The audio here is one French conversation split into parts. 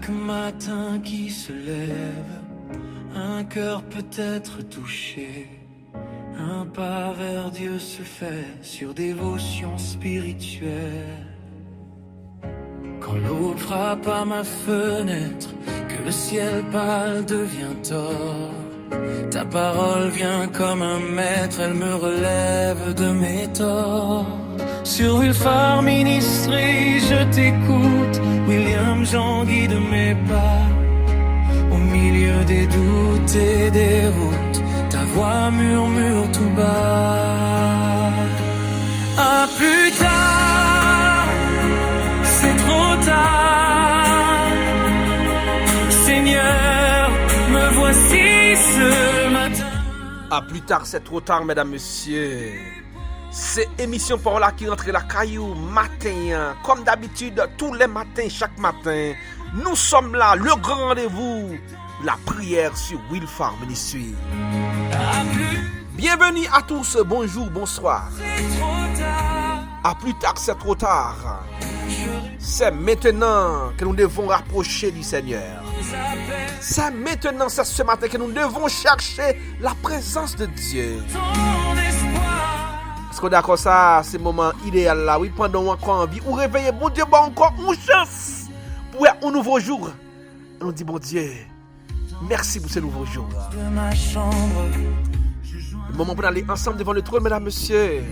Chaque matin qui se lève, un cœur peut être touché. Un pas vers Dieu se fait sur dévotion spirituelle. Quand l'aube frappe à ma fenêtre, que le ciel pâle devient or, ta parole vient comme un maître, elle me relève de mes torts. Sur Wilfar Ministry, je t'écoute, William Jean guide mes pas. Au milieu des doutes et des routes, ta voix murmure tout bas. À plus tard, c'est trop tard. Seigneur, me voici ce matin. À plus tard, c'est trop tard, mesdames, messieurs. C'est émission pour là qui rentre la caillou matin. Comme d'habitude, tous les matins, chaque matin, nous sommes là, le grand rendez-vous, la prière sur Wilfar Ministry. Bienvenue à tous, bonjour, bonsoir. À plus tard, c'est trop tard. C'est maintenant que nous devons rapprocher du Seigneur. C'est maintenant, c'est ce matin que nous devons chercher la présence de Dieu. Est-ce qu'on est d'accord ça, c'est le moment idéal là, oui, pendant encore envie, ou réveiller, bon Dieu, bon encore une chance pour un nouveau jour. On dit, bon Dieu, merci pour ce nouveau jour. Le moment pour aller ensemble devant le trône, mesdames, messieurs.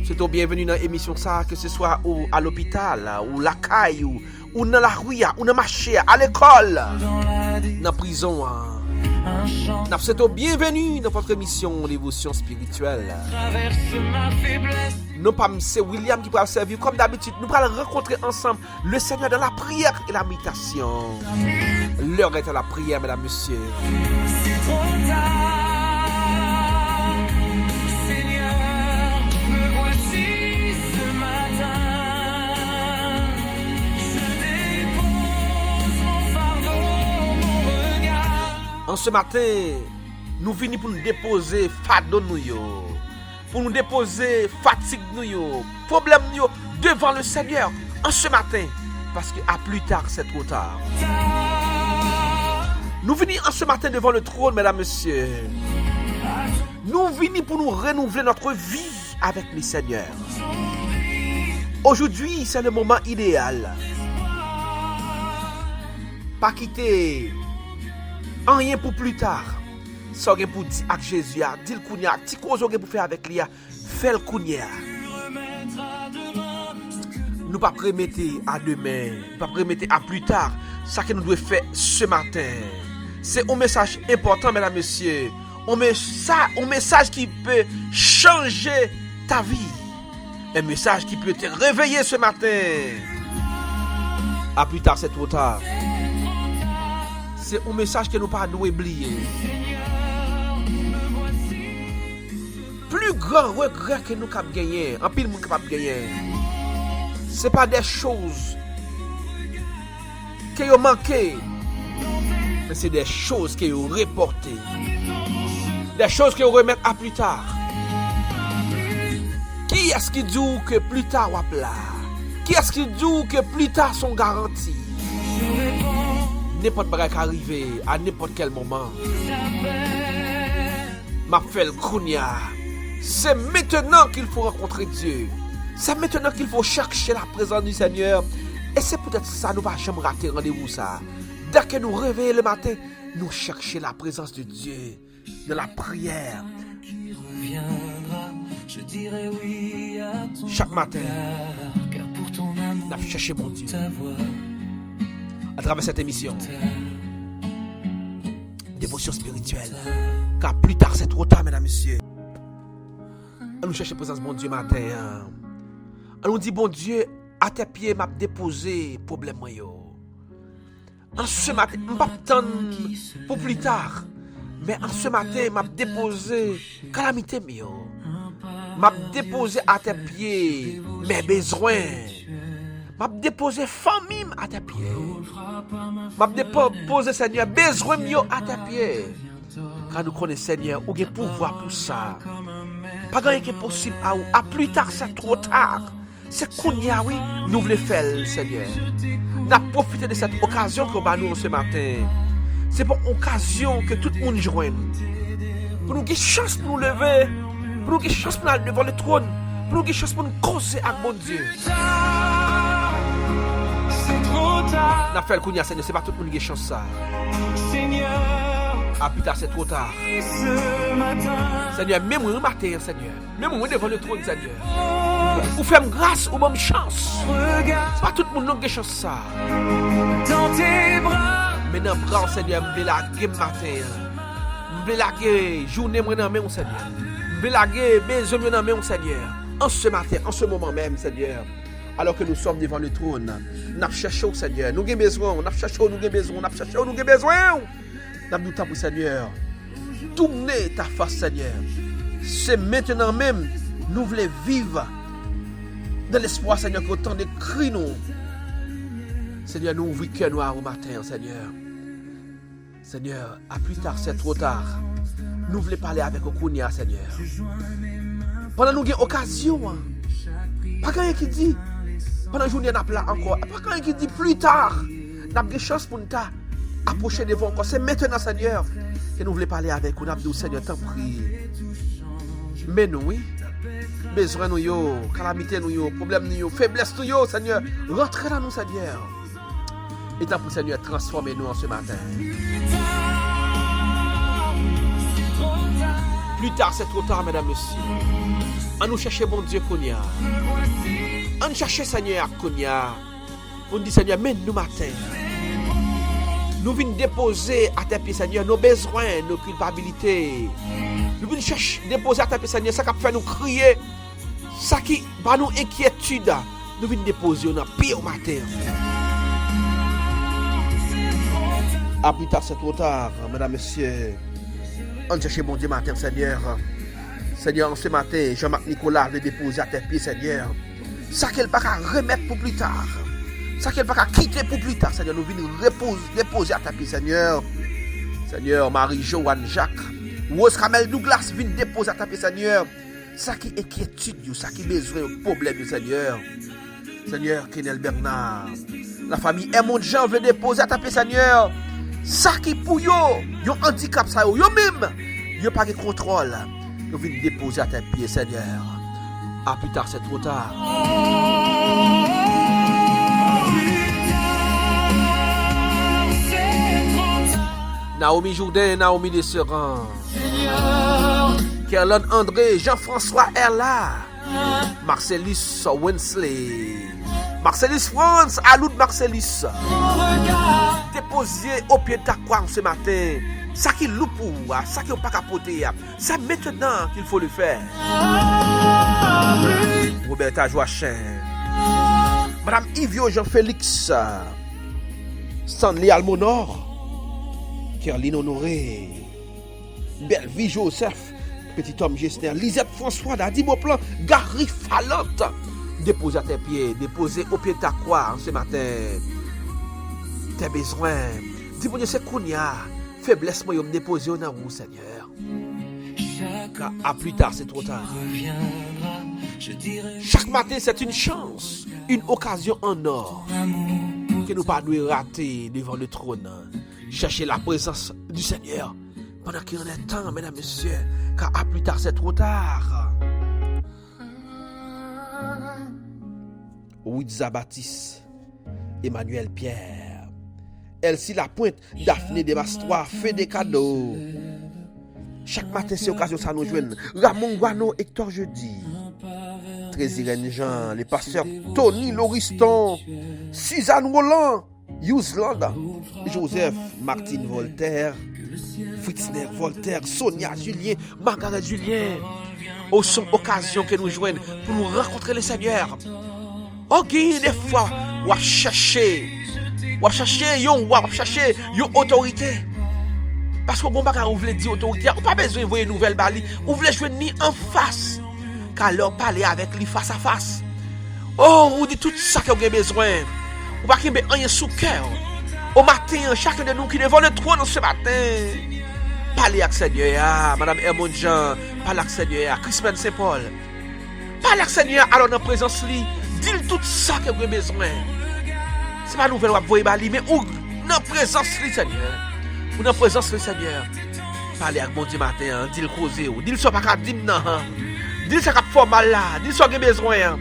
C'est au bienvenue dans l'émission ça, que ce soit à l'hôpital, ou la caille, ou dans la rue, ou dans le marché, à l'école, dans la prison. C'est au bienvenue dans votre émission Dévotion spirituelle. Non pas c'est William qui va servir comme d'habitude. Nous allons rencontrer ensemble le Seigneur dans la prière et la méditation. L'heure est à la prière, mesdames, messieurs. En ce matin, nous venons pour nous déposer fardeau nous, pour nous déposer fatigue nous, problème nous devant le Seigneur en ce matin, parce que à plus tard c'est trop tard. Nous venons en ce matin devant le trône, mesdames, messieurs. Nous venons pour nous renouveler notre vie avec le Seigneur. Aujourd'hui, c'est le moment idéal. Pas quitter rien pour plus tard. Ça rien pour dire avec Jésus, dire le kounya, ti cause pour faire avec lui, faire le kounya. Nous pas remettre à demain, pas remettre à plus tard. Ça que nous devons faire ce matin. C'est un message important, mesdames, messieurs. Un message qui peut changer ta vie. Un message qui peut te réveiller ce matin. À plus tard, c'est trop tard. C'est un message que nous pas nous oublier. Plus grand regret que nous avons gagné, en pile nous capable gagner. C'est pas des choses qui ont manqué, mais c'est des choses qui ont reporté. Des choses qui ont remettre à plus tard. Qui est-ce qui dit que plus tard va là? Qui est-ce qui dit que plus tard sont garantis? N'importe quoi qui arrive à n'importe quel moment. M'appelle Kounia. C'est maintenant qu'il faut rencontrer Dieu. C'est maintenant qu'il faut chercher la présence du Seigneur. Et c'est peut-être ça, nous ne va jamais rater rendez-vous ça. Dès que nous réveillons le matin, nous cherchons la présence de Dieu dans la prière. Chaque matin, nous allons chercher mon Dieu. À travers cette émission, dévotion spirituelle. Car plus tard, c'est trop tard, mesdames, messieurs. On nous cherche la présence de mon Dieu matin. On nous dit, bon Dieu, à tes pieds, m'a déposé problème. En ce matin, je ne vais pas attendre pour plus tard. Mais en ce matin, m'a déposé calamité. M'a déposé à tes pieds mes besoins. M'a déposé famille à tes pieds. M'a déposé, Seigneur, besoin à tes pieds. Car nous connaissons, Seigneur, où il y a pouvoir pour ça. Pas rien qui est possible à plus tard, c'est trop tard. c'est qu'on y a, oui, nous voulons faire, Seigneur. Nous avons profité de cette occasion qu'on va nous ce matin. C'est pour occasion que tout le monde joigne. Pour nous avoir chance de nous lever. Pour nous avoir chance de nous aller devant le trône. Pour nous avoir chance de nous causer avec mon Dieu. N'a fait le coup, Seigneur, c'est pas tout le monde qui a chance ça. Ah putain, c'est trop tard. Seigneur, même moi matin, Seigneur. Même moi devant le trône, Seigneur. Vous faites grâce ou même chance. C'est pas tout le monde qui a chance ça. Dans tes bras. Mais dans le bras, Seigneur, je vais laguer matin. Je vais laguer journée, moi dans main, Seigneur. Je vais laguer besoin dans main, Seigneur. En ce matin, en ce moment même, Seigneur. Alors que nous sommes devant le trône, nous cherchons, Seigneur. Nous avons besoin, nous cherchons, nous avons besoin, nous cherchons, nous avons besoin. Nous avons temps pour Seigneur. Tournez ta face, Seigneur. C'est maintenant même, nous voulons vivre dans l'espoir, Seigneur, qu'autant de cris nous. Seigneur, nous ouvrons cœur noir au matin, Seigneur. Seigneur, à plus tard, c'est trop tard. Nous voulons parler avec Okunia, Seigneur. Pendant nous avons occasion, pas quelqu'un qui dit, pendant la journée, nous avons là encore, pas quelqu'un qui dit plus tard, nous avons des chances pour nous approcher devant encore. C'est maintenant, Seigneur, que nous voulons parler avec vous. Nous avons dit, Seigneur, t'en prie. Mais nous, oui, besoin nous, calamité nous, problème nous, faiblesse nous, Seigneur, rentrez dans nous, Seigneur. Et tant pour Seigneur, transformez-nous en ce matin. Plus tard, c'est trop tard, mesdames, messieurs. On nous chercher bon Dieu qu'on y a. On nous chercher Seigneur qu'on y a. On dit Seigneur, mène-nous matin. Nous venons déposer à tes pieds, Seigneur, nos besoins, nos culpabilités. Nous venons déposer à tes pieds, Seigneur, ça qui fait nous crier, ça qui va nous inquiétude. Nous venons déposer dans pied au matin. Ah, plus tard, c'est trop tard, mesdames, messieurs. On cherche bon Dieu matin, Seigneur. Seigneur, ce matin, Jean-Marc Nicolas veut déposer à tes pieds, Seigneur. Ça qu'elle va remettre pour plus tard. Ça qu'elle va quitter pour plus tard, Seigneur. Nous venons déposer à tes pieds, Seigneur. Seigneur, Marie-Joanne Jacques. Rose Kamel Douglas vient déposer à tes pieds, Seigneur. Ça qui inquiétude, ça qui besoin, problème, Seigneur. Seigneur, Kenel Bernard. La famille Aimond Jean veut déposer à tes pieds, Seigneur. Ça qui pour yo handicap ça yo même yo pas de contrôle. Nous venons déposer à tes pieds, Seigneur. Ah, plus tard, c'est trop tard. Naomi Jourdain, Naomi Desseran. Kerlon André, Jean-François Erla. Marcelis Wensley. Marcelis France, Aloud Marcelis. Déposé au pied de ta croix ce matin. Ça qui loupe pour ça qui n'a pas capoté. C'est maintenant qu'il faut le faire. Roberta Joachim. Madame Yvio Jean-Félix. Stanley Almonor. Kerline Honoré. Belleville Joseph. Petit homme Gessner. Lisette François. Dadi Beauplan. Gary Fallotte. Déposez à tes pieds. Déposez au pied de ta croix ce matin. Tes besoins. Dis-moi, c'est qu'on y a. Faiblesse, moi, je me dépose dans vous, Seigneur. Car à plus tard, c'est trop tard. Chaque matin, c'est une chance, une occasion en or que nous ne devons pas rater devant le trône. Chercher la présence du Seigneur pendant qu'il en est temps, mesdames et messieurs. Car à plus tard, c'est trop tard. Ouidza Baptiste, Emmanuel Pierre. Elsie Lapointe, Daphné Demastrois, fait des cadeaux. Chaque matin, c'est occasion ça nous joindre. Ramon Guano, Hector Jeudi. Trésirène Jean, les pasteurs Tony Lauriston, Suzanne Roland, Yousland, Joseph Martine Voltaire, Fritzner Voltaire, Sonia Julien, Margaret Julien. Au son occasion que nous joignent pour nous rencontrer le Seigneur. Ok, des fois, on va chercher yon autorité. Parce que bon bagay ou vle di autorité, ou pas besoin de voyer nouvelle bali, ou vle jouer ni en face. Car leur parler avec lui face à face. Oh, ou dit tout ça que vous avez besoin. Ou pas qu'il y ait rien sous cœur. Au matin, chacun de nous qui devant le trône ce matin. Parlez avec Seigneur, Madame Hermone Jean, parlez avec Seigneur, Crispin Saint-Paul. Parlez avec Seigneur, alors dans la présence lui, Dis-le tout ça que vous avez besoin. C'est pas nouvelle, vous voyez, mais ou dans la présence du Seigneur. Ou dans la présence du Seigneur. Parlez avec mon Dieu matin, dis-le causer, dis-le soit pas qu'à dire non. Dis-le ça qu'à faire mal là, dis-le soit que besoin.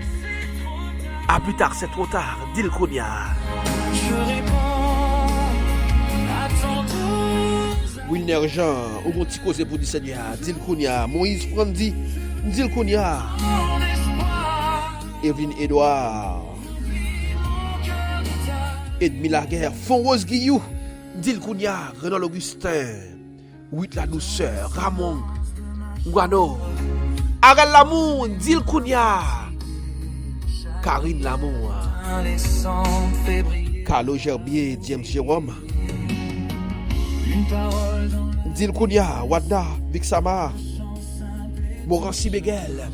À plus tard, c'est trop tard, dis-le qu'on y a. Je réponds à ton tour. Wilner Jean, ou mon petit causé pour le Seigneur, dis-le qu'on y a. Moïse Prandi, dis-le qu'on y a. Evelyne Edouard, Edmi Laguerre, Fon Rose Guillou, Dil Kounia, Renan Augustin, Huit la douceur, Ramon Guano, Aral Lamour, Dil Kounia, Karine Lamour, Carlo Gerbier, James Jérôme, Dil Kounia, Wadna, Vixama, Morancy Beguel.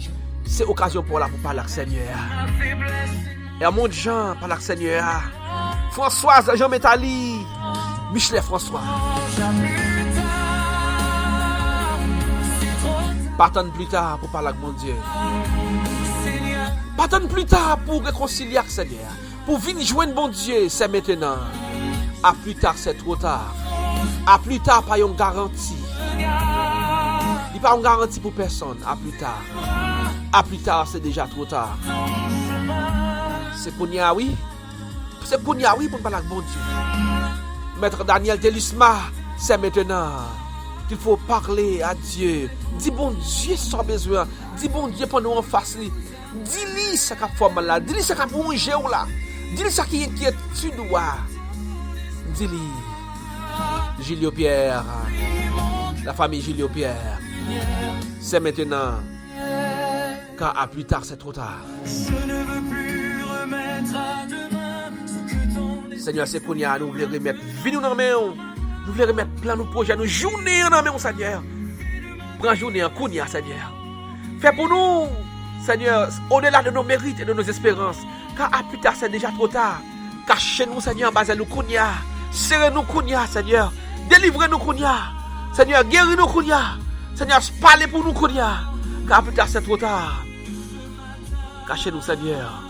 C'est occasion pour la pour parler avec le Seigneur. Et à mon Jean, parler avec le Seigneur. Françoise, Jean Métali, Michelet François. Partons plus tard pour parler avec mon Dieu. Partons plus tard pour réconcilier avec le Seigneur. Pour venir joindre mon Dieu, c'est maintenant. À plus tard, c'est trop tard. À plus tard, pas une garantie. Il n'y a pas une garantie pour personne. À plus tard. À plus tard, c'est déjà trop tard. C'est Kounia, oui. C'est Kounia, oui, pour parler avec mon Dieu. Maître Daniel Delisma, c'est maintenant qu'il faut parler à Dieu. Dis bon Dieu sans besoin. Dis bon Dieu pour nous en face. Dis-lui ce qu'a fait mal là. Dis-lui ce qu'a bouger là. Dis-lui ce qui inquiète tu dois. Dis-lui. Julio Pierre. La famille Julio Pierre. C'est maintenant. Car à plus tard, c'est trop tard. Je ne veux plus remettre à demain ce que ton Seigneur, c'est qu'on y a, nous voulons remettre vie nous dans la main. Nous voulons remettre plein de projets, nous journées dans la main, Seigneur. Prends journée en Kounia, Seigneur. Fais pour nous, Seigneur, au-delà de nos mérites et de nos espérances. Car à plus tard, c'est déjà trop tard. Cachez-nous, Seigneur, basez-nous Kounia. Serrez-nous Kounia, Seigneur. Délivrez-nous Kounia. Seigneur, guéris-nous Kounia. Seigneur, parlez pour nous Kounia. Car plus tard, c'est trop tard. Cachez-nous, Seigneur.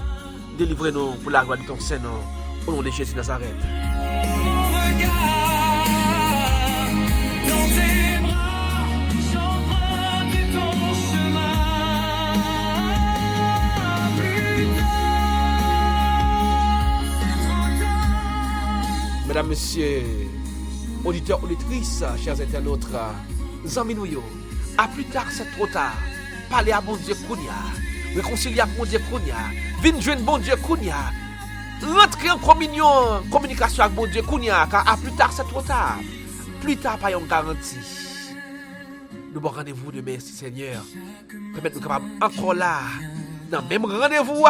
Délivrez-nous pour la gloire de ton Saint-Nom. Au nom de Jésus de Nazareth. Dans tes bras, j'emprunte ton chemin. Plus tard, c'est trop tard. Mesdames, Messieurs, auditeurs, auditrices, chers internautes, amis nous, à plus tard, c'est trop tard. Parlez à bon Dieu Kounia. Réconcilier à bon Dieu Kounia. Venez joindre bon Dieu Kounia. Rentrez en communication avec bon Dieu Kounia. Car à plus tard, c'est trop tard. Plus tard, pas une garantie. Nous avons rendez-vous demain, Seigneur. Permettez nous capables encore là. Dans le même rendez-vous.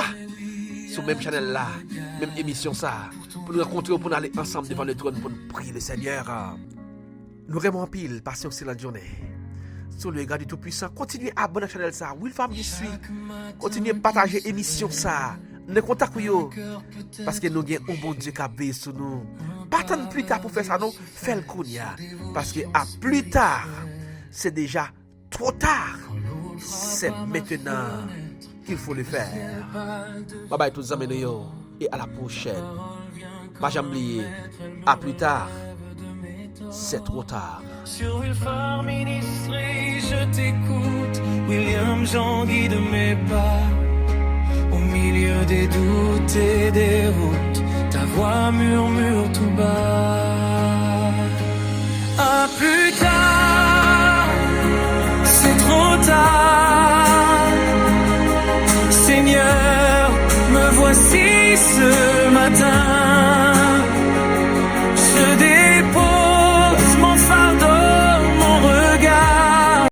Sur le même channel là. Même émission ça. Pour nous rencontrer, pour nous aller ensemble devant le trône pour nous prier le Seigneur. Nous remercions en pile. Passez une excellente journée. Sur le regard du Tout-Puissant, continuez à abonner à la chaîne ça. Will Fam je suis. Continuez à partager l'émission ça. Nous contactons parce que nous avons un bon Dieu qui a veillé sur nous. Pas tant plus tard pour faire ça, non. Fais le Kounia. Parce que à plus tard, c'est déjà trop tard. C'est maintenant qu'il faut le faire. Bye bye tous les amis et à la prochaine. Pas jamais oublier. À plus tard. C'est trop tard. Sur Wilfar Ministry, je t'écoute. William Jean guide mes pas. Au milieu des doutes et des routes, ta voix murmure tout bas. À plus tard, c'est trop tard. Seigneur, me voici ce